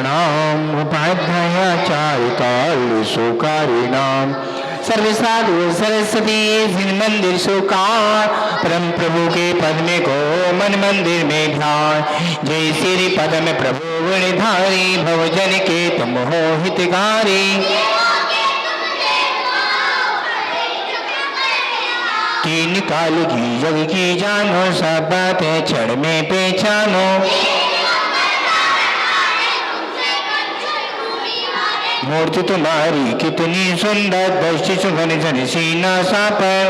प्रणाम उपाध्यायाचार्य सुकारिणाम सर्व साधु सरस्वती जिन मंदिर सुकार परम प्रभु के पद में को मन मंदिर में ध्यान जय श्री पद में प्रभु गुणधारी भवजन के तुम हो हितकारी तीन काल की जग की जानो सब बातें क्षण में पहचानो मूर्ति तुम्हारी कितनी सुंदर दृष्टि सुगन जन सीना सा पर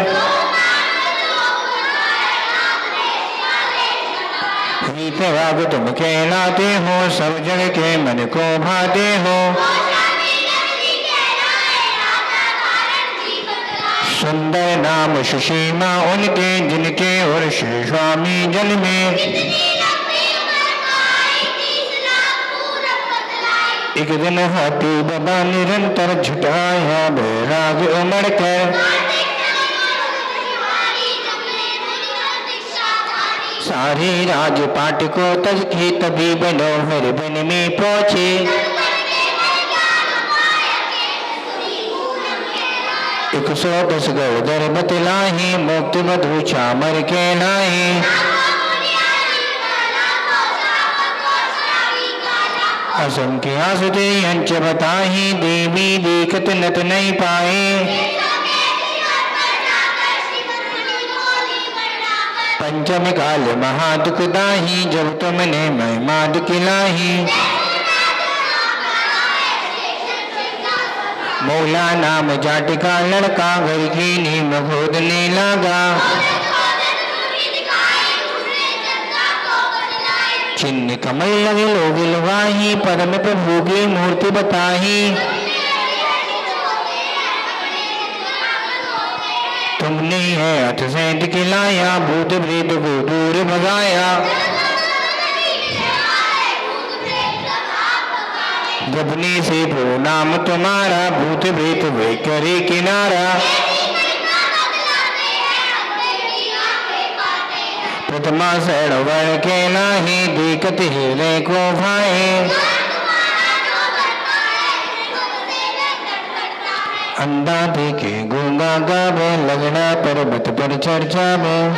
राग तुम कहलाते हो सब जग के मन को भाते हो सुंदर नाम सुषीमा उनके जिनके और श्री स्वामी जल में एक दिन हाथी बाबा निरंतर झुटाया बैराग उमड़ कर सारी राजपाट को तज के तभी बनोहर बन में पहुंचे 110 गढ़ बतलाही मुक्त मधु चामर के लाही असंख्य आसुते अंच बताही देवी देखत नत नहीं पाए पंचम काल महादुख दाही जब तुमने महिमा दुखिलाही मौला नाम जाट का लड़का घर की नीम खोदने लगा चिन्ह कमल लगे लोग लवाही परम प्रभु की मूर्ति बताही तुमने है हठ से दिखलाया भूत प्रेत को दूर भगाया जपने से भो नाम तुम्हारा भूत प्रेत वे करे किनारा प्रथमा सड़वर के नाही देखत हिले को भाए अंधा देखे गूंगा गावे लगना पर्वत पर चर्चा में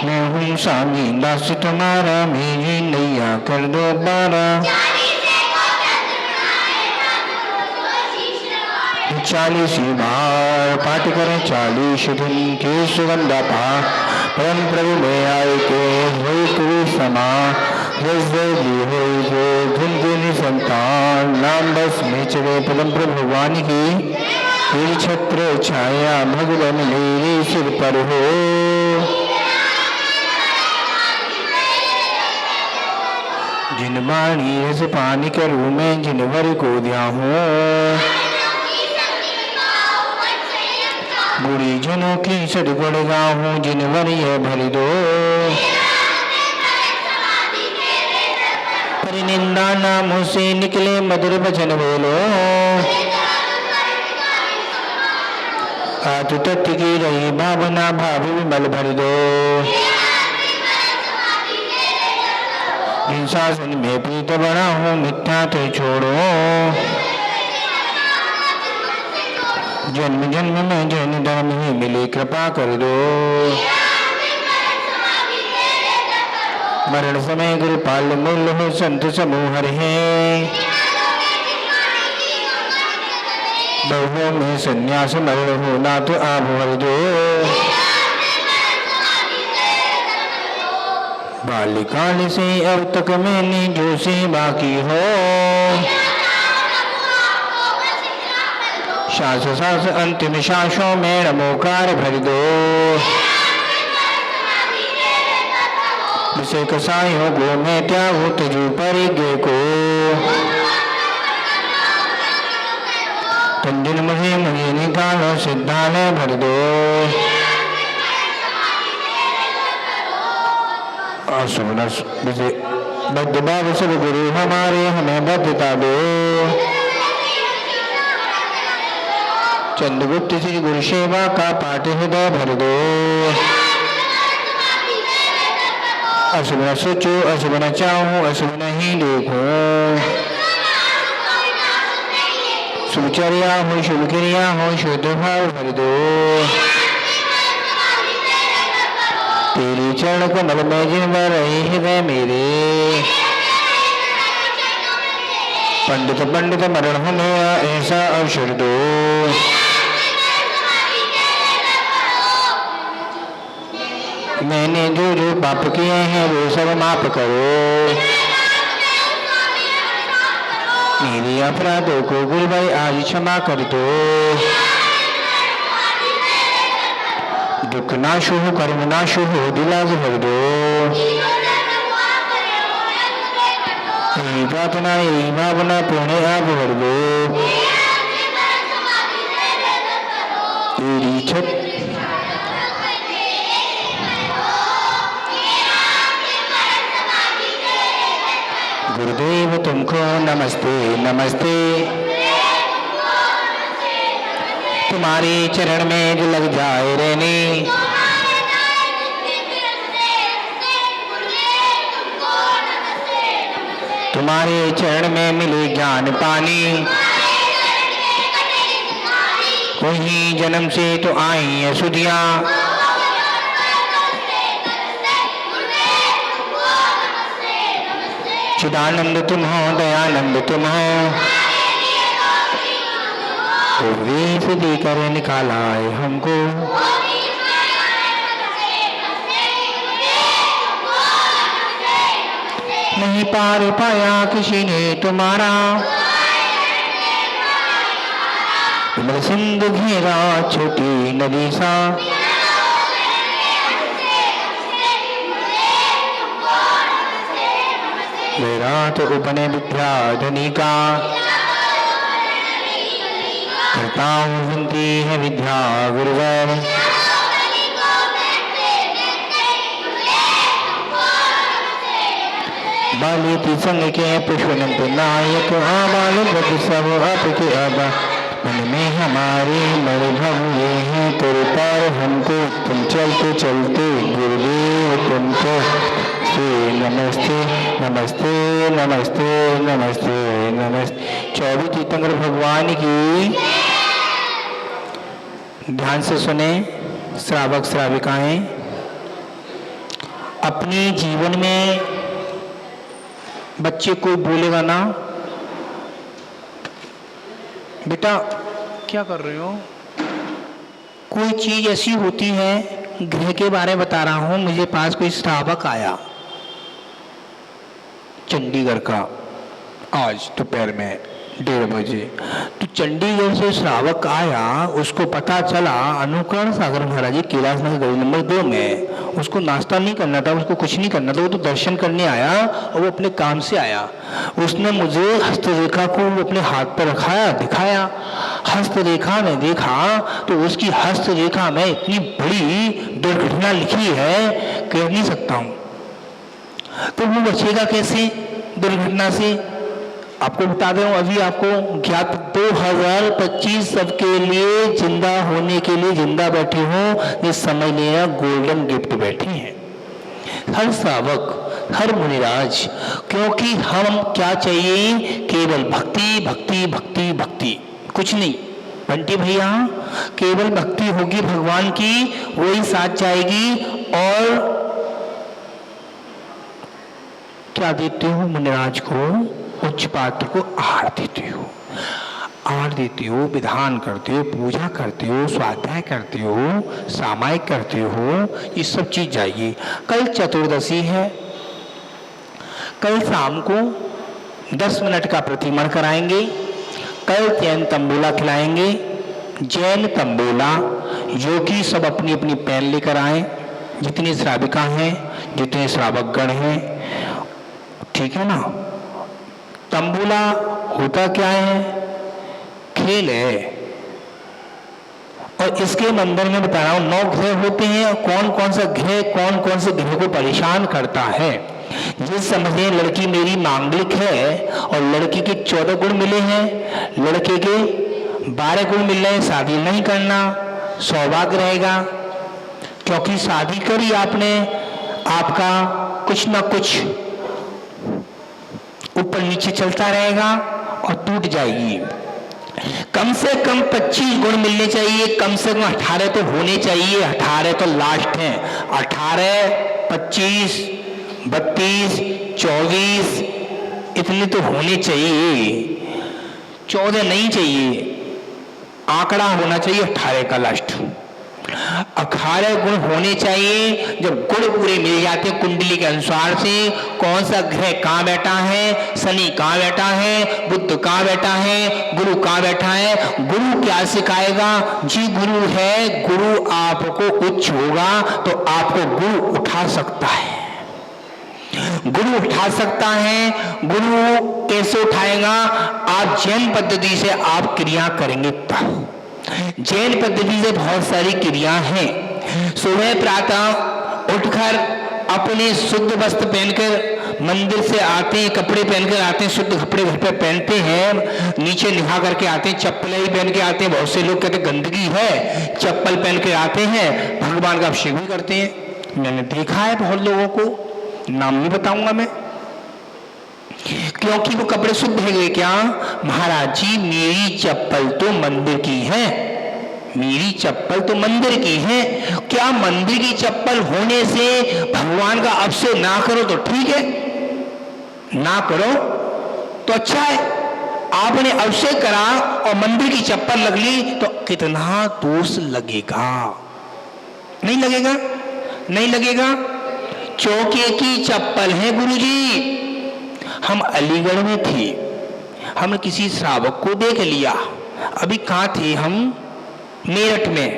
मैं हूँ स्वामी दास तुम्हारा मेरी नैया कर दो बारा 40 बार पाठ करें 40 दिन के सुगंधा पा परम प्रभु में आए के हो कोई समा जिनके संतान नाम बस में चले परम प्रभु भगवान की छत्र छाया भगवान मेरे सिर पर हो जिन वाणी रस पानी करूँ मैं जिनवर को ध्या हूँ बुरी जनों की सदगुण गाहूँ जिनवर यह भर दो परिनिंदा नामों से निकले मधुर वचन बोलो आतु तत्व की रही भावना भाव विमल भर दो जिन शासन में प्रीत बड़ा हूँ मिथ्या तो छोड़ो जन्म जन्म में जैन धर्म ही मिले कृपा कर दो मरण समय गुरुपाल मूल हो संत समूह है बहुओं में संन्यास मरण हो ना तो आप भर दो बाल्यकाल से अब तक मैंने जो सेवा की हो श्वास श्वास अंतिम श्वासों में नमोकार भर दो विषय कसायों को मैं त्यागू तजू परिज्ञ को तंदिन मुझे निकालो सिद्धालय भर दो बद्ध भाव सब गुरु हमारे हमें बद्धता दो चंद्रगुप्त श्री गुरु सेवा का पाठ हृदय भर दो अशुभ न सोचो, अशुभ न चाहो, अशुभ नहीं देखो। शुभचर्या हो, शुभ क्रिया हो, शुद्ध भाव भर दो। तेरे चरण कमल में जिनका रहे हृदय मेरे। पंडित पंडित मरण हमें ऐसा अवसर दो। मैंने जो जो पाप किए हैं वो सब माफ करो। मेरे अपराधों को गुरु भाई आज क्षमा कर दो। दुख नाश हो, कर्म नाश हो, दिलास भर दो। यही प्रार्थना, यही भावना पुण्य आप भर दो। तेरी छत गुरुदेव तुमको नमस्ते नमस्ते। तुम्हारे चरण में जो लग जाए रहने। तुम्हारे चरण में मिले ज्ञान पानी। वही जन्म से तो आई है सुधिया। चिदानंद तुम हो, दयानंद तुम हो। वेश देकर निकाला है हमको। नहीं पार पाया किसी ने तुम्हारा। विमल सिंधु घेरा छोटी नदी सा। मेरा तो उपने विद्या धनी का। करता हूँ विनती है विद्या गुरुवर। बाली संग के पुष्पनंत नायक। बाल बद सब आपके आबा। मन में हमारी बड़े भव्य हैं तेरे पार हमको। तुम चलते चलते गुरुदेव तुमको नमस्ते नमस्ते नमस्ते नमस्ते नमस्ते। 24 तीर्थंकर भगवान की। ध्यान से सुने श्रावक श्राविकाएं। अपने जीवन में बच्चे कोई बोलेगा ना, बेटा क्या कर रहे हो, कोई चीज ऐसी होती है, ग्रह के बारे में बता रहा हूं। मुझे पास कोई श्रावक आया चंडीगढ़ का, आज दोपहर में 1:30 बजे। तो चंडीगढ़ से श्रावक आया, उसको पता चला अनुकरण सागर महाराज जी कैलाश नगर गली नंबर 2 में। उसको नाश्ता नहीं करना था, उसको कुछ नहीं करना था, वो तो दर्शन करने आया और वो अपने काम से आया। उसने मुझे हस्तरेखा को अपने हाथ पर रखाया, दिखाया। हस्तरेखा में देखा तो उसकी हस्तरेखा में इतनी बड़ी दुर्घटना लिखी है कह नहीं सकता हूं। तो वो बचेगा कैसे दुर्घटना से? आपको बता दें, अभी आपको ज्ञात 2025 सबके लिए जिंदा होने के लिए जिंदा बैठे हो, ये समझ लेना गोल्डन गिफ्ट बैठे हैं हर श्रावक, हर मुनिराज। क्योंकि हम क्या चाहिए? केवल भक्ति भक्ति भक्ति भक्ति, कुछ नहीं। बंटी भैया, केवल भक्ति होगी भगवान की, वही साथ जाएगी। और क्या देते हो मुनिराज को? उच्च पात्र को आहार देते हो, आहार देते हो, विधान करते हो, पूजा करते हो, स्वाध्याय करते हो, सामायिक करते हो, ये सब चीज जाइए। कल चतुर्दशी है, कल शाम को 10 मिनट का प्रतिमण कराएंगे। कल जैन तंबोला खिलाएंगे, जैन तंबोला, जो कि सब अपनी अपनी पैन लेकर आए, जितनी श्राविका हैं, जितने श्रावकगण हैं, ठीक है ना। तंबोला होता क्या है? खेल है। और इसके मंदिर में बता रहा हूं 9 ग्रह होते हैं। कौन कौन सा ग्रह कौन कौन से ग्रह को परेशान करता है? जिस समझे लड़की मेरी मांगलिक है और लड़की के 14 गुण मिले हैं, लड़के के 12 गुण मिल रहे हैं, शादी नहीं करना, सौभाग्य रहेगा। क्योंकि शादी करी आपने, आपका कुछ ना कुछ ऊपर नीचे चलता रहेगा और टूट जाएगी। कम से कम 25 गुण मिलने चाहिए, कम से कम 18 तो होने चाहिए। 18 तो लास्ट है। 18, 25, 32, 24 इतने तो होने चाहिए। 14 नहीं चाहिए, आंकड़ा होना चाहिए 18 का लास्ट। 18 गुण होने चाहिए। जब गुण पूरे मिल जाते हैं कुंडली के अनुसार से, कौन सा ग्रह कहाँ बैठा है, शनि कहाँ बैठा है, बुध कहाँ बैठा है, गुरु कहाँ बैठा है। गुरु क्या सिखाएगा जी? गुरु है, गुरु आपको उच्च होगा तो आपको गुरु उठा सकता है। गुरु उठा सकता है। गुरु कैसे उठाएगा? आप जैन पद्धति से आप क्रिया करेंगे तब। जैन पद्धति से बहुत सारी क्रिया हैं। सुबह प्रातः उठकर अपने शुद्ध वस्त्र पहनकर मंदिर से आते हैं, कपड़े पहनकर आते हैं, शुद्ध कपड़े घर पे पहनते हैं, नीचे निहा करके आते हैं, चप्पल ही पहन के आते हैं। बहुत से लोग कहते हैं गंदगी है, चप्पल पहन के आते हैं, भगवान का अभिषेक भी करते हैं। मैंने देखा है बहुत लोगों को, नाम नहीं बताऊंगा मैं, क्योंकि वो कपड़े शुद्ध है। क्या महाराज जी, मेरी चप्पल तो मंदिर की है, मेरी चप्पल तो मंदिर की है। क्या मंदिर की चप्पल होने से भगवान का अभिषेक ना करो तो ठीक है, ना करो तो अच्छा है। आपने अभिषेक करा और मंदिर की चप्पल लग ली तो कितना दोष लगेगा? नहीं लगेगा? नहीं लगेगा। चौके की चप्पल है गुरुजी। हम अलीगढ़ में थे, हमने किसी श्रावक को देख लिया। अभी कहाँ थे हम? मेरठ में।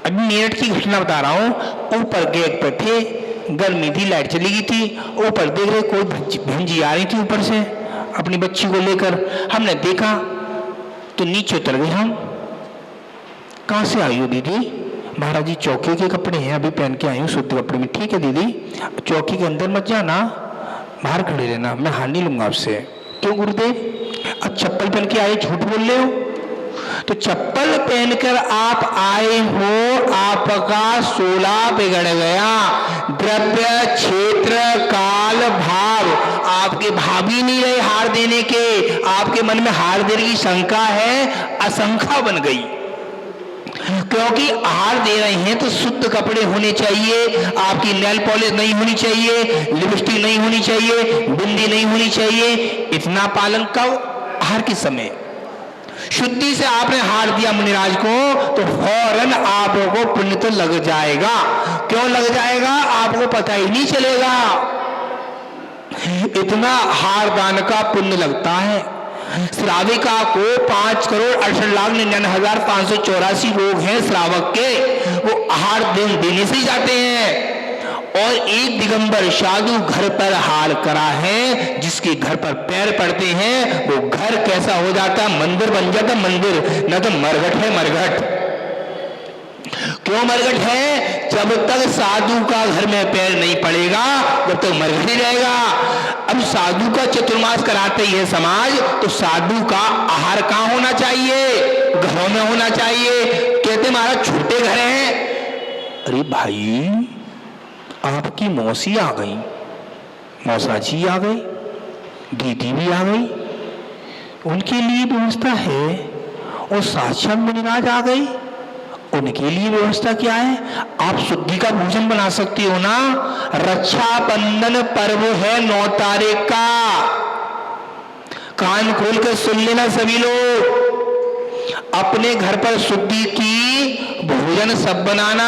अभी मेरठ की घटना बता रहा हूँ। ऊपर गेट पर थे, गर्मी थी, लाइट चली गई थी। ऊपर देख रहे कोई भंजी आ रही थी ऊपर से अपनी बच्ची को लेकर। हमने देखा तो नीचे उतर गए हम। कहाँ से आई हो दीदी? महाराज जी चौकी के कपड़े हैं, अभी पहन के आई हूँ शुद्ध कपड़े में। ठीक है दीदी, चौकी के अंदर मत जाना, बाहर खड़े रहना, मैं हार नहीं लूंगा आपसे। क्यों गुरुदेव? अब चप्पल पहन के आए, झूठ बोल रहे हो? तो चप्पल पहनकर आप आए हो, आपका 16 बिगड़ गया। द्रव्य, क्षेत्र, काल, भाव, आपके भाव ही नहीं रहे हार देने के। आपके मन में हार देने की शंका है, आशंका बन गई। क्योंकि आहार दे रहे हैं तो शुद्ध कपड़े होने चाहिए। आपकी नेल पॉलिश नहीं होनी चाहिए, लिपस्टिक नहीं होनी चाहिए, बिंदी नहीं होनी चाहिए। इतना पालन कब? आहार के समय। शुद्धि से आपने हार दिया मुनिराज को तो फौरन आपको पुण्य तो लग जाएगा। क्यों लग जाएगा? आपको पता ही नहीं चलेगा। इतना हार दान का पुण्य लगता है। श्राविका को 5,68,99,584 लोग हैं श्रावक के, वो आहार देने से ही जाते हैं। और एक दिगंबर साधु घर पर हार करा है, जिसके घर पर पैर पड़ते हैं वो घर कैसा हो जाता? मंदिर बन जाता। मंदिर न तो मरघट है, मरघट। क्यों मरघट है? जब तक साधु का घर में पैर नहीं पड़ेगा जब तक मरघट ही रहेगा। अब साधु का चतुर्मास कराते ही है समाज, तो साधु का आहार कहाँ होना चाहिए? घरों में होना चाहिए। कहते महाराज छोटे घर हैं। अरे भाई, आपकी मौसी आ गई, मौसा जी आ गई, दीदी भी आ गई, उनके लिए व्यवस्था है। और साक्षात मुनिराज आ गई, उनके लिए व्यवस्था क्या है? आप शुद्धि का भोजन बना सकती हो ना। रक्षाबंधन पर्व है 9 तारीख का, कान खोल कर सुन लेना सभी लोग। अपने घर पर शुद्धि की भोजन सब बनाना।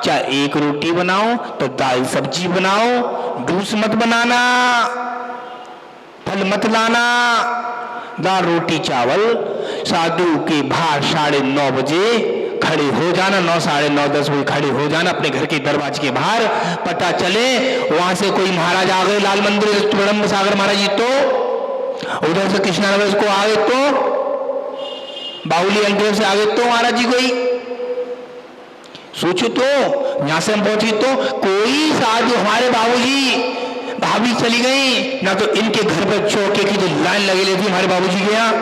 चाहे एक रोटी बनाओ तो दाल सब्जी बनाओ, जूस मत बनाना, फल मत लाना। दाल रोटी चावल। साधु के बाहर 9:30 बजे खड़े हो जाना, 9, 9:30, 10 बजे खड़े हो जाना अपने घर के दरवाजे के बाहर। पता चले वहां से कोई महाराज आ गए लाल मंदिर ब्रह्म सागर महाराज जी, तो उधर से कृष्णानगर को आ गए, तो बाहुली अंकल से आ गए, तो महाराज जी कोई सोचो तो यहां से हम पहुंचे तो कोई साधु हमारे बाबूजी भाभी चली गई ना, तो इनके घर पर चौके की जो लाइन लगी थी हमारे बाबूजी के यहाँ,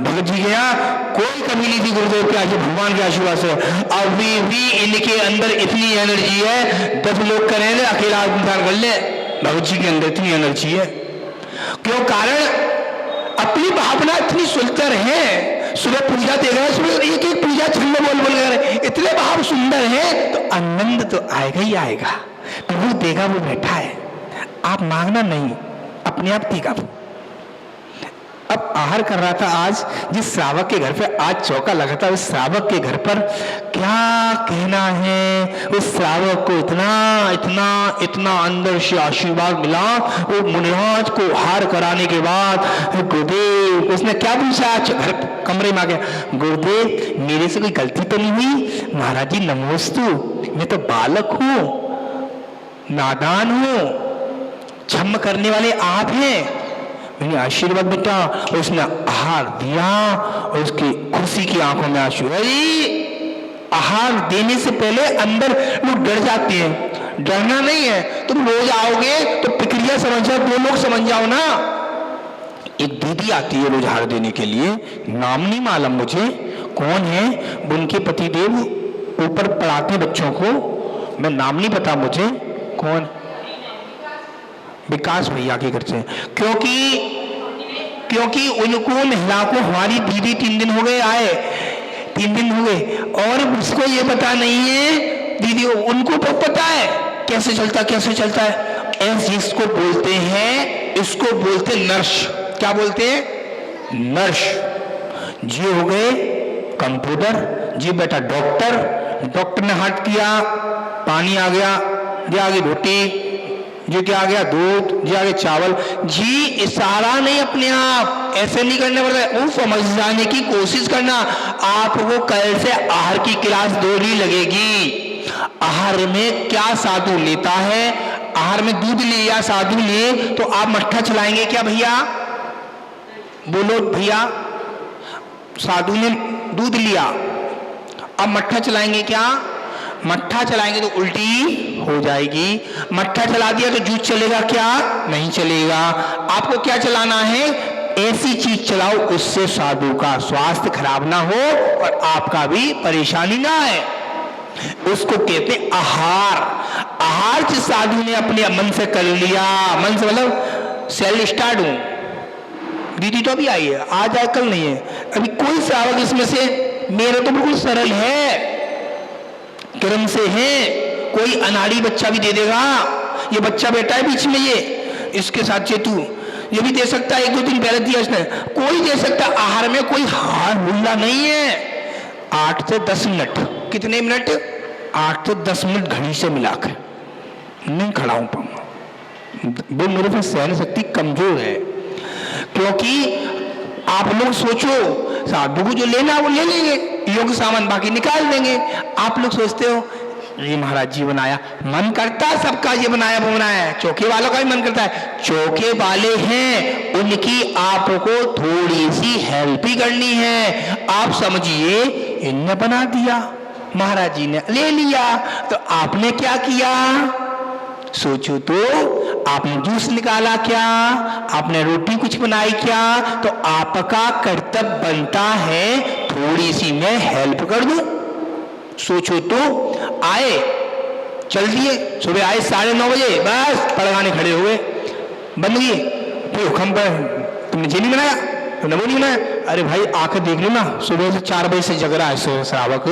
भगत जी के यहाँ, कोई कमी नहीं थी गुरुदेव के आशीर्वाद, भगवान के आशीर्वाद से। अभी भी इनके अंदर इतनी एनर्जी है, 10 लोग करें अकेला इंसान कर ले, भगत जी के अंदर इतनी एनर्जी है। क्यों? कारण अपनी भावना इतनी सुंदर है। सुबह पूजा दे रहे हैं, सुबह एक एक पूजा छंद बोल बोल रहे, इतने भाव सुंदर है, तो आनंद तो आएगा ही आएगा। प्रभु देगा, वो बैठा है, आप मांगना नहीं, अपने आप देगा। अब आहार कर रहा था आज, जिस श्रावक के घर पे आज चौका लगा था, उस श्रावक के घर पर क्या कहना है। उस श्रावक को इतना इतना इतना अंदर से आशीर्वाद मिला। वो मुनिराज को आहार कराने के बाद गुरुदेव, उसने क्या पूछा, घर कमरे में आ गया, गुरुदेव मेरे से कोई गलती तो नहीं हुई? महाराज जी नमोस्तु, मैं तो बालक हूं, नादान हूं, क्षमा करने वाले आप हैं, मैंने आशीर्वाद बेटा। और उसने आहार दिया और उसकी खुशी की आंखों में आंसू। आहार देने से पहले अंदर लोग डर जाते हैं, डरना नहीं है। तुम रोज आओगे तो प्रक्रिया समझ जाओ, 2 लोग समझ जाओ ना। एक दीदी आती है रोज आहार देने के लिए, नाम नहीं मालूम मुझे कौन है, उनके पतिदेव ऊपर पढ़ाते बच्चों को, मैं नाम नहीं पता मुझे कौन, विकास भैया के घर से। क्योंकि उनको महिला को हमारी दीदी 3 दिन हो गए आए, 3 दिन हो गए, और उसको ये पता नहीं है, दीदी उनको पता है कैसे चलता है। एस जिसको बोलते हैं, इसको बोलते नर्स। क्या बोलते हैं? नर्स। जी हो गए कंप्यूटर, जी बेटा डॉक्टर, डॉक्टर ने हाथ किया, पानी आ गया, जी आ गई रोटी, जी क्या आ गया दूध, जी आ गया चावल। जी इशारा नहीं, अपने आप ऐसे नहीं करने पड़ता, वो समझ जाने की कोशिश करना। आपको कल से आहार की क्लास 2 ही लगेगी। आहार में क्या साधु लेता है, आहार में दूध लिया साधु ले, तो आप मट्ठा चलाएंगे क्या भैया? बोलो भैया, साधु ने दूध लिया, अब मट्ठा चलाएंगे क्या? मट्ठा चलाएंगे तो उल्टी हो जाएगी। मट्ठा चला दिया तो जूस चलेगा क्या? नहीं चलेगा। आपको क्या चलाना है? ऐसी चीज चलाओ उससे साधु का स्वास्थ्य खराब ना हो और आपका भी परेशानी ना आए। उसको कहते आहार। आहार जिस साधु ने अपने मन से कर लिया, मन से मतलब सेल स्टार्ट हूं, दीदी तो अभी आई है, आज आए कल नहीं है, अभी कोई श्रावक इसमें से, मेरा तो बिल्कुल सरल है, क्रम से है, कोई अनाड़ी बच्चा भी दे देगा। ये बच्चा बैठा है बीच में, ये इसके साथ चेतू, ये भी दे सकता है, 1-2 दिन पहले दिया इसने, कोई दे सकता। आहार में कोई हार हुल्ला नहीं है। 8 से 10 मिनट, कितने मिनट? 8 से 10 मिनट घड़ी से मिलाकर नहीं खड़ा हो पाऊंगा, वो मेरे पास सहन शक्ति कमजोर है। क्योंकि आप लोग सोचो, साधु को जो लेना वो ले लेंगे, योग सामान बाकी निकाल देंगे। आप लोग सोचते हो ये महाराज जी बनाया, मन करता है सबका, ये बनाया वो बनाया है, चौके वालों का भी मन करता है, चौके वाले हैं उनकी आपको थोड़ी सी हेल्प ही करनी है। आप समझिए इनने बना दिया, महाराज जी ने ले लिया, तो आपने क्या किया? सोचो तो, आपने जूस निकाला क्या? आपने रोटी कुछ बनाई क्या? तो आपका कर्तव्य बनता है थोड़ी सी मैं हेल्प कर दूं। सोचो तो, आए चल दिए, सुबह आए 9:30 बजे, बस पड़गाने खड़े हुए, बंद किए, फिर हुक्म पर तुमने ये नहीं बनाया, तुमने वो नहीं बनाया। अरे भाई आके देख लो ना, सुबह से 4 बजे से जग रहा है श्रावक,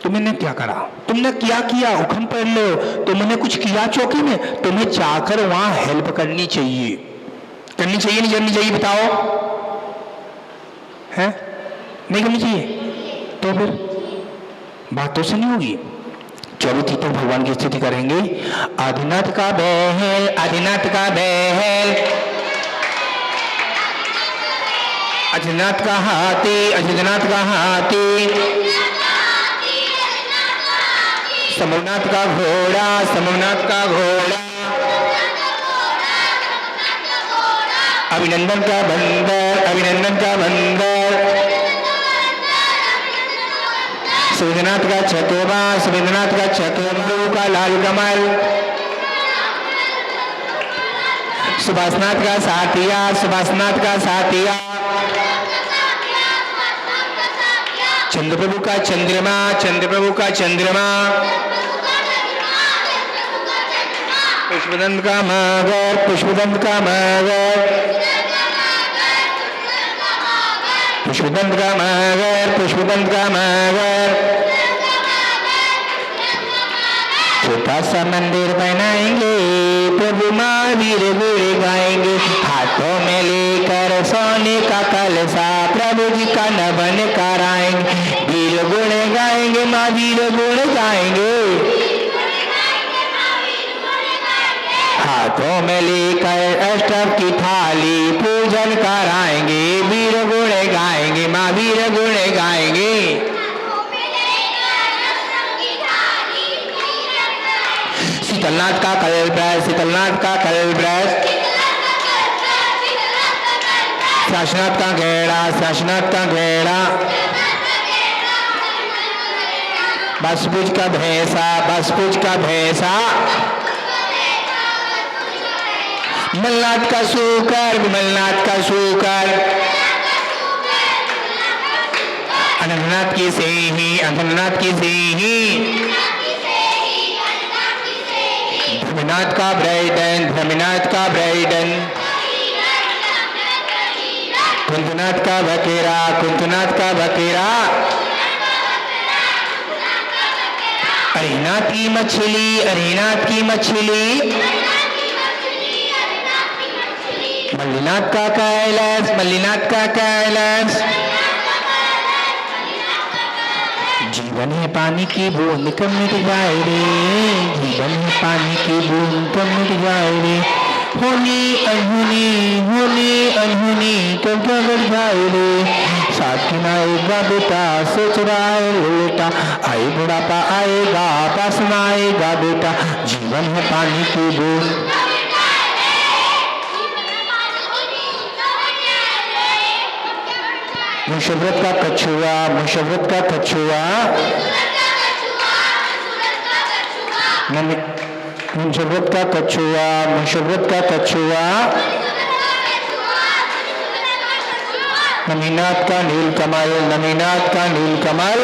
तुमने क्या करा? तुमने क्या किया? हुक्म पढ़ लो, तुमने कुछ किया चौकी में? तुम्हें जाकर वहां हेल्प करनी चाहिए, करनी चाहिए नहीं करनी चाहिए बताओ? है नहीं करनी चाहिए? तो फिर बातों से नहीं होगी। चलो ठीक है, भगवान की स्थिति करेंगे। आदिनाथ का बहल, आदिनाथ का बहल, अजनाथ का हाथी, अजनाथ का हाथी, समरनाथ का घोड़ा, समरनाथ का घोड़ा, अभिनंदन का बंदर, अभिनंदन का बंदर, सुरेंद्रनाथ का चकोबा, सुरेंद्रनाथ का चकोबा का लाल कमल, सुभाषनाथ का साथिया, सुभाषनाथ का साथिया, चंद्रप्रभु का चंद्रमा, चंद्रप्रभु का चंद्रमा, पुष्पदंत का मगर, पुष्पदंत का मगर, पुष्पदंत का मगर, पुष्पदंत का मगर। छोटा सा मंदिर बनाएंगे, प्रभु महावीर गुण गाएंगे, हाथों में लेकर सोने का कलशा प्रभु जी का नमन कराएंगे, वीर गुण गाएंगे, महावीर गुण गाएंगे, हाथों में लेकर अष्टक की थाली पूजन कराएंगे, वीर गुण गाएंगे, महावीर गुण गाएंगे। शीतलनाथ का कलश, शीतलनाथ का कलश, शाशनाथ का घेरा, शाशनाथ का घेरा, बसपुज का भैंसा, बसपुज का भैंसा, मलनाथ का सूकर, मलनाथ का सूकर, अनंतनाथ की सेही, अनंतनाथ की सेही, धर्मनाथ का ब्राइडन, धर्मनाथ का ब्राइडन, कुंतनाथ का बकेरा, कुंतनाथ का बकेरा, अरिनाथ की मछली, अरिनाथ की मछली, मल्लीनाथ का कैलाश, मल्लीनाथ का कैलाश। जीवन है पानी की बूंद कब मिट जाए रे, जीवन है पानी की बूंद कब मिट जाए रे, होनी अनहोनी, होनी अनहोनी कब क्या बढ़ जाए रे, साथ में आएगा बेटा सोच रहा है बेटा, आए बुढ़ापा आएगा पास में आएगा बेटा, जीवन है पानी की बूंद। मुशव्वत का कछुआ, मुशव्वत का कछुआ, मुशव्वत का कछुआ, मुशव्वत का कछुआ, नमीनाथ का नीलकमल, नमीनाथ का नीलकमल,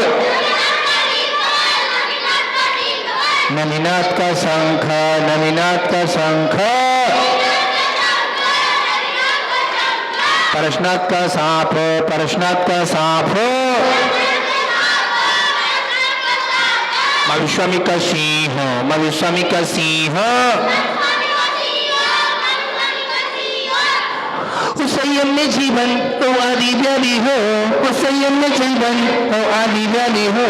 नमीनाथ का शंख, नमीनाथ का शंख, परशनाथ का सांप, परशनाथ का सांप, मविस्वामी का सिंह, मविस्वामी का सिंह, संयम में जीवन तो आदि व्याधि हो, संयम में जीवन तो आदि व्याधि हो,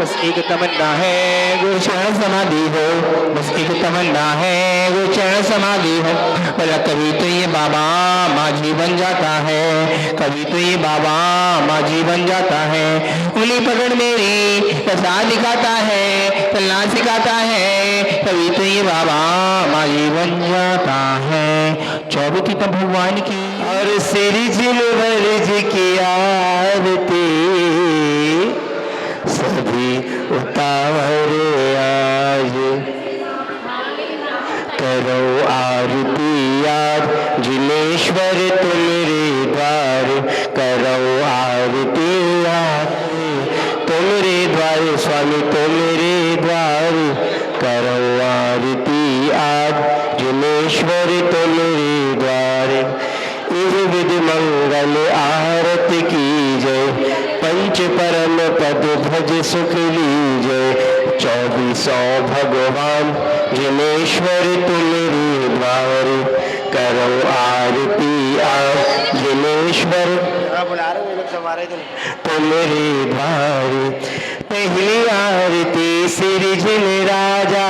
बस एक तमन्ना है वो चरण समाधि हो, बस एक तमन्ना है वो चरण समाधि हो। बोला कभी तो ये बाबा माझी बन जाता है, कभी तो ये बाबा माझी बन जाता है, उंगली पकड़ मेरी रसा दिखाता है, चलना सिखाता है, कभी तो ये बाबा माझी बन जाता है। चौबती तब भगवान की और श्री जिलवर जी की आरती सभी उतावर आज करो आरती याद, जिलेश्वर तुमरे द्वार करो आरती याद, तुमरे द्वार स्वामी तुमरे द्वार करो आरती याद, जिलेश्वर तुमरे द्वार। इस विधि मंगल आरती की जय, पंच परम पद भज सुख लीजय, 2400 भगवान जिनेश्वर तुमरे द्वार करो आरती आप, जिनेश्वर तुमरे द्वार। पहली आरती श्री जिल राजा,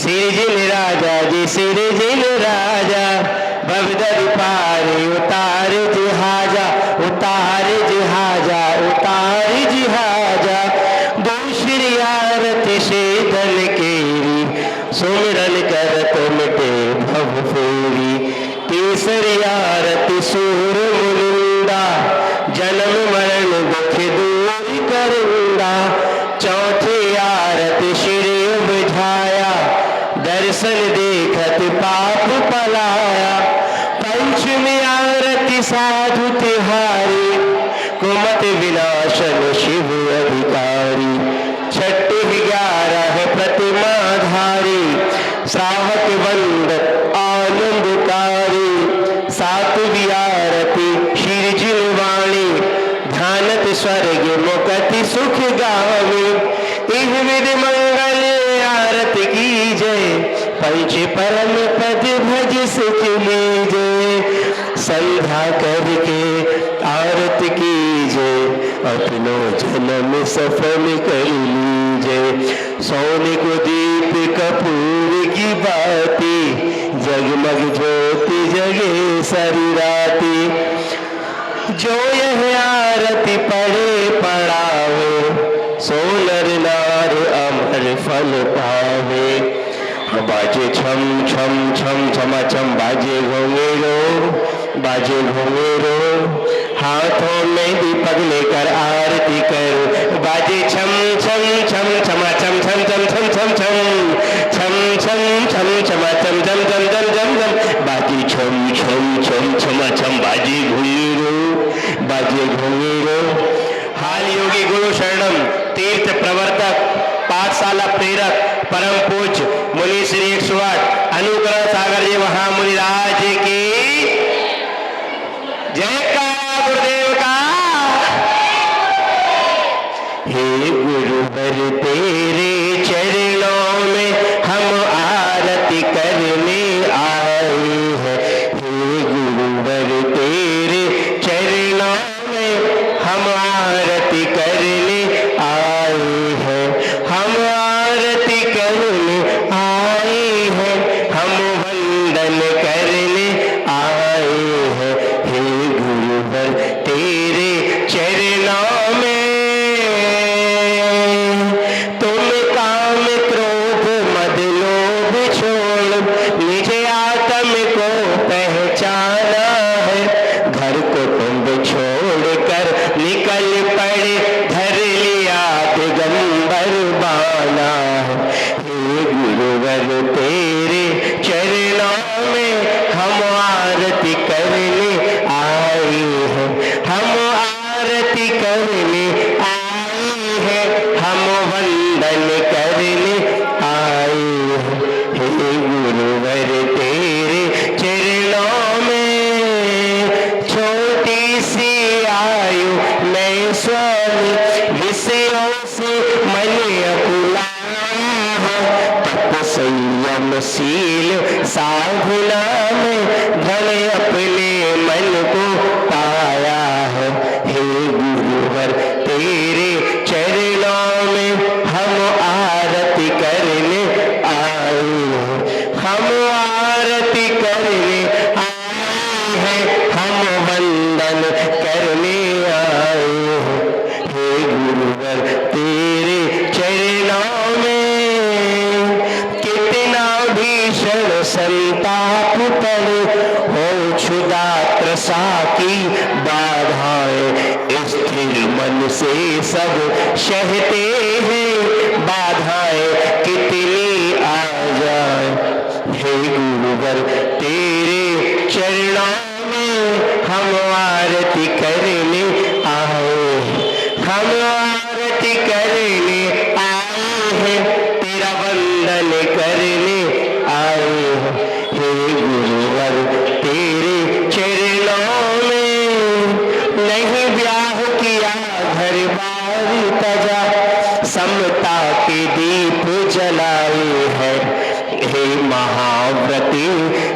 श्री जिल राजा जी, श्री जिल राजा, भवदर पारे उतार जिहाजा, उतार जिहाजा, उतार जिहाजा, दूसरी आरती से दल केरी, सुमिरन करत मिटे भव फेरी, तीसरी आरती सूर मुनिंदा, जन्म मरण दुख दूर करिंदा, चौथी आरती श्री बुझाया, दर्शन देखत पाप पलाया, पंचमी आरती साधु तिहारी, कुमत विनाशन शिव अधिकारी, छठी 11 प्रतिमाधारी, श्रावक वंद से लीजिए, संध्या करके आरती कीजिए, अपनो जन्म सफल कर लीजिए। सोने को दीप कपूर की बाती, जगमग ज्योति जगे सारी राती। जो यह आरती पढ़े पढ़ावे, सोनर नार अमर फल पावे। बाजे छम छम छम छमा छम, बाजे घुंघरू बाजे घुंघरू, हाथों में दीपक लेकर आरती करो। बाजे छम छम छम छमा छम छम छम छम छम छम छम छम छम छमा छम छम छम छम छम छम, बाजे छम छम छम छमा छम, बाजे घुंघरू बाजे घुंघरू। हाल योगी गुरु शरणम तीर्थ प्रवर्तक पाठशाला प्रेरक परम पूज्य मुनि श्री 108 अनुग्रह सागर जी महामुनि राज की जयकार गुरुदेव का। हे गुरुवर तेरे चरणों में हम आरती करने आए हैं। हे गुरुवर तेरे चरणों में हम आरती करने आए हैं। हम आरती करने आए हैं, हम वंदन करने आए हैं। हे गुरुवर तेरे चरणों में तुम काम क्रोध मद लोभ छोड़ निज आत्म को पहचाना है। घर कुटुंब छोड़कर निकल पड़े, धर लिया दिगंबर बाना है। हे गुरुवर तेरे चरणों में हम आरती करने आए हैं। हम आरती करने आए हैं, हम वंदन करने आए हैं। हे गुरुवर तेरे चरणों में छोटी सी आयु मैं स्वामी विषयों से मन अकुलाया है। तप संयम शील साधना में धन अपने मन को पाया है। हे गुरुवर तेरे चरणों में हम आरती करने आए हैं। हम आरती करने आए हैं, हम वंदन करने आए हैं। हे गुरुवर तेरे चरणों में कितना भीषण संताप पड़े, हो क्षुधा त्रसा की बाधाएं स्थिर मन से सब सहते हैं। बाधाएं कितनी आ जाए, हे गुरुवर तेरे चरणों में हम आरती करने आए हैं। हम आरती करने आए हैं, तेरा वंदन करने आए हैं। हे गुरुवर तेरे चरणों में नहीं ब्याह किया घर बार तजा, समता के दीप जलाए हैं। हे महाव्रती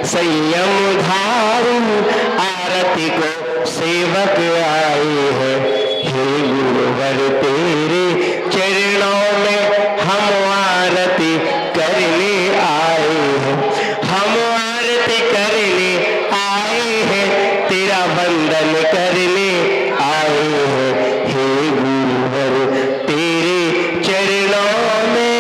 संयम धारू, आरती को सेवक आए हैं। हे गुरुवर तेरे चरणों में हम आरती करने आए हैं। हम आरती करने आए हैं, तेरा वंदन करने आए हैं। हे गुरुवर तेरे चरणों में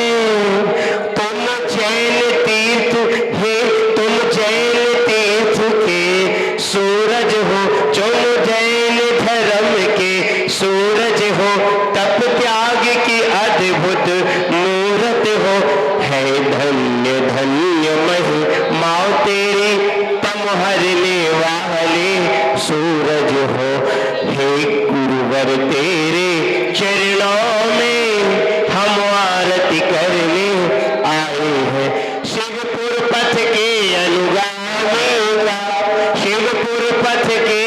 तुम जैन तीर्थ, हे तुम जैन तीर्थ के सूरज हो, तुम जैन धर्म के सूरज हो, तप त्याग की अद्भुत मूर्त हो। है धन्य धन्य महिमाओ तेरी, तुम हरने वाले सूरज हो। हे गुरुवर तेरे चरणों में हम आरती करने आए हैं। शिवपुर पथ के अनुगामी का, शिवपुर पथ के